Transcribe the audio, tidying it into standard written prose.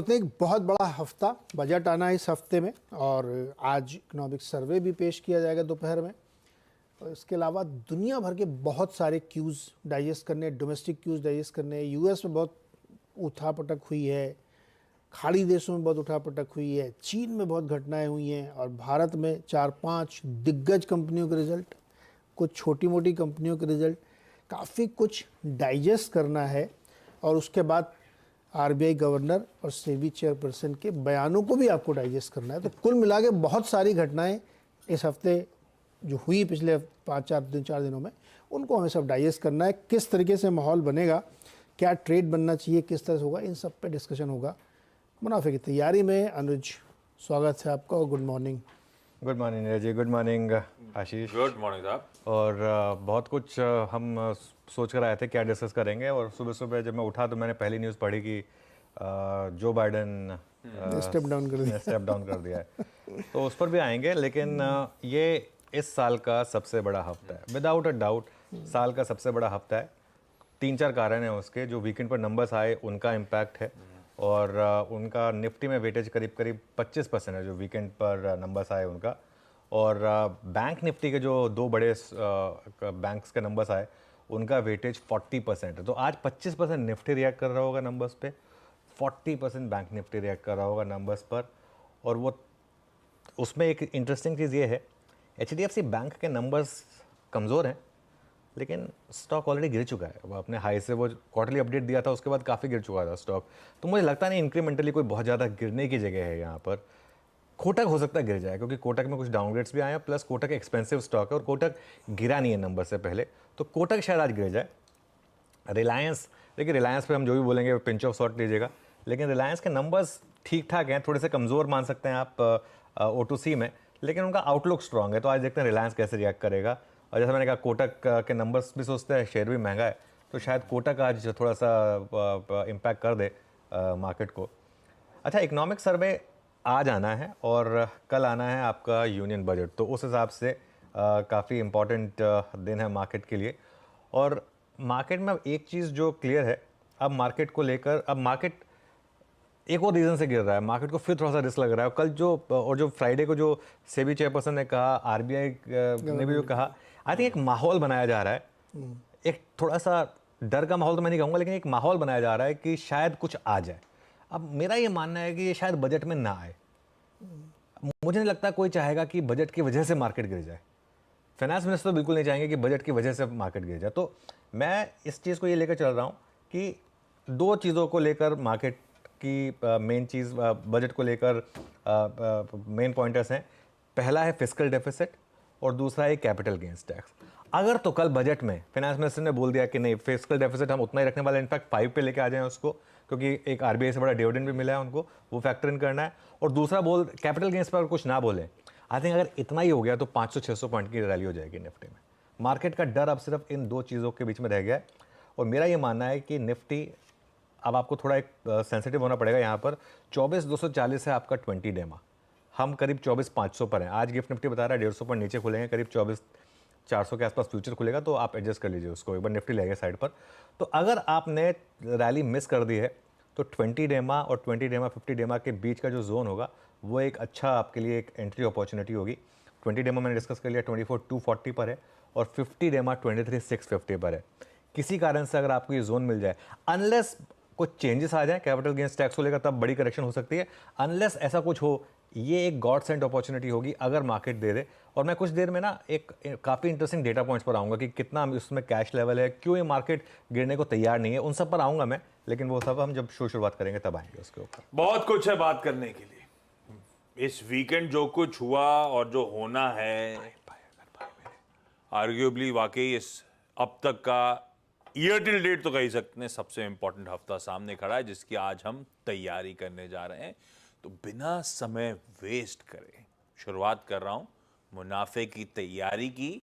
एक बहुत बड़ा हफ्ता बजट आना है इस हफ्ते में और आज इकोनॉमिक सर्वे भी पेश किया जाएगा दोपहर में। और इसके अलावा दुनिया भर के बहुत सारे क्यूज़ डाइजेस्ट करने, डोमेस्टिक क्यूज़ डाइजेस्ट करने। यूएस में बहुत उठापटक हुई है, खाड़ी देशों में बहुत उठापटक हुई है, चीन में बहुत घटनाएं हुई हैं और भारत में 4-5 दिग्गज कंपनियों के रिजल्ट, कुछ छोटी मोटी कंपनियों के रिजल्ट, काफ़ी कुछ डाइजेस्ट करना है। और उसके बाद आरबीआई गवर्नर और सेबी चेयरपर्सन के बयानों को भी आपको डाइजेस्ट करना है। तो कुल मिला के बहुत सारी घटनाएं इस हफ्ते जो हुई पिछले 4 दिनों में, उनको हमें सब डाइजेस्ट करना है। किस तरीके से माहौल बनेगा, क्या ट्रेड बनना चाहिए, किस तरह से होगा, इन सब पे डिस्कशन होगा। मुनाफे की तैयारी में अनुज, स्वागत है आपका और good morning. Good morning Neeraj ji, good morning Ashish. Good morning साहब। और बहुत कुछ हम सोच कर आए थे क्या डिस्कस करेंगे, और सुबह सुबह जब मैं उठा तो मैंने पहली न्यूज़ पढ़ी कि जो बाइडन स्टेप डाउन कर दिया है। तो उस पर भी आएंगे, लेकिन ये इस साल का सबसे बड़ा हफ्ता है, विदाउट अ डाउट साल का सबसे बड़ा हफ्ता है। 3-4 कारण हैं उसके। जो वीकेंड पर नंबर्स आए उनका इम्पैक्ट है, और उनका निफ्टी में वेटेज करीब करीब 25% है जो वीकेंड पर नंबर्स आए उनका। और बैंक निफ्टी के जो 2 बड़े बैंक्स के नंबर्स आए उनका वेटेज 40% है। तो आज 25% निफ्टी रिएक्ट कर रहा होगा नंबर्स पे, 40% बैंक निफ्टी रिएक्ट कर रहा होगा नंबर्स पर। और वो उसमें एक इंटरेस्टिंग चीज़ ये है, एचडीएफसी बैंक के नंबर्स कमज़ोर हैं, लेकिन स्टॉक ऑलरेडी गिर चुका है। वो अपने हाई से, वो क्वार्टरली अपडेट दिया था उसके बाद काफ़ी गिर चुका था स्टॉक। तो मुझे लगता नहीं इंक्रीमेंटली कोई बहुत ज़्यादा गिरने की जगह है यहाँ पर। कोटक हो सकता है गिर जाए, क्योंकि कोटक में कुछ डाउनग्रेड्स भी आए हैं, प्लस कोटक एक्सपेंसिव स्टॉक है और कोटक गिरा नहीं है नंबर से पहले, तो कोटक शायद आज गिर जाए। रिलायंस, देखिए रिलायंस पे हम जो भी बोलेंगे पिंच ऑफ सॉल्ट लीजिएगा, लेकिन रिलायंस के नंबर्स ठीक ठाक हैं, थोड़े से कमज़ोर मान सकते हैं आप O2C में, लेकिन उनका आउटलुक स्ट्रॉन्ग है। तो आज देखते हैं रिलायंस कैसे रिएक्ट करेगा। और जैसे मैंने कहा, कोटक के नंबर्स भी सोचते हैं, शेयर भी महंगा है, तो शायद कोटक आज थोड़ा सा इम्पैक्ट कर दे मार्केट को। अच्छा, इकोनॉमिक सर्वे आज आना है और कल आना है आपका यूनियन बजट, तो उस हिसाब से काफ़ी इम्पॉर्टेंट दिन है मार्केट के लिए। और मार्केट में अब एक चीज़ जो क्लियर है, अब मार्केट को लेकर, अब मार्केट एक और रीज़न से गिर रहा है, मार्केट को फिर थोड़ा सा रिस्क लग रहा है। कल जो फ्राइडे को जो सेबी चेयरपर्सन ने कहा, आरबीआई ने भी जो कहा, आई थिंक एक माहौल बनाया जा रहा है, एक थोड़ा सा डर का माहौल तो मैं नहीं कहूँगा, लेकिन एक माहौल बनाया जा रहा है कि शायद कुछ आ जाए। अब मेरा ये मानना है कि ये शायद बजट में ना आए। मुझे नहीं लगता कोई चाहेगा कि बजट की वजह से मार्केट गिर जाए। फाइनेंस मिनिस्टर तो बिल्कुल नहीं चाहेंगे कि बजट की वजह से मार्केट गिर जाए। तो मैं इस चीज़ को ये लेकर चल रहा हूँ कि 2 चीज़ों को लेकर मार्केट की मेन चीज़, बजट को लेकर मेन पॉइंटर्स हैं। पहला है फिस्कल डेफिसिट और दूसरा है कैपिटल गेन्स टैक्स। अगर तो कल बजट में फाइनेंस मिनिस्टर ने बोल दिया कि नहीं, फिस्कल डेफिसिट हम उतना ही रखने वाले, इनफैक्ट 5 पे लेके आ जाएं उसको, क्योंकि एक आरबीआई से बड़ा डिविडेंड भी मिला है उनको, वो फैक्टर इन करना है। और दूसरा कैपिटल गेन्स पर कुछ ना बोले। आई थिंक अगर इतना ही हो गया तो 500-600 पॉइंट की रैली हो जाएगी निफ्टी में। मार्केट का डर अब सिर्फ इन 2 चीज़ों के बीच में रह गया है। और मेरा ये मानना है कि निफ्टी, अब आपको थोड़ा एक सेंसिटिव होना पड़ेगा यहाँ पर। 24,240 है आपका 20 डेमा, हम करीब 24,500 पर हैं। आज गिफ्ट निफ्टी बता रहा है 150 पॉइंट नीचे खुलेंगे, करीब 24,400 के आसपास फ्यूचर खुलेगा, तो आप एडजस्ट कर लीजिए उसको, एक बार निफ्टी लगेगा साइड पर। तो अगर आपने रैली मिस कर दी है तो 20 डेमा और 20 डेमा 50 डेमा के बीच का जो जोन होगा वो एक अच्छा आपके लिए एक एंट्री अपॉर्चुनिटी होगी। 20 डेमा मैंने डिस्कस कर लिया 24,240 पर है, और 50 डेमा 23,650 पर है। किसी कारण से अगर आपको ये जोन मिल जाए, अनलेस कुछ चेंजेस आ जाए कैपिटल गेन्स टैक्स को लेकर, तब बड़ी करेक्शन हो सकती है। अनलेस ऐसा कुछ हो, ये एक गॉड सेंट अपॉर्चुनिटी होगी अगर मार्केट दे दे। और मैं कुछ देर में ना एक काफ़ी इंटरेस्टिंग डेटा पॉइंट्स पर आऊँगा कि कितना उसमें कैश लेवल है, क्यों ये मार्केट गिरने को तैयार नहीं है, उन सब पर आऊँगा मैं। लेकिन वो सब हम जब शुरुआत करेंगे तब आएंगे उसके ऊपर। बहुत कुछ है बात करने के लिए। इस वीकेंड जो कुछ हुआ और जो होना है, आर्ग्यूबली वाकई इस अब तक का ईयर टिल डेट तो कह सकते हैं सबसे इंपॉर्टेंट हफ्ता सामने खड़ा है, जिसकी आज हम तैयारी करने जा रहे हैं। तो बिना समय वेस्ट करे शुरुआत कर रहा हूं मुनाफे की तैयारी की,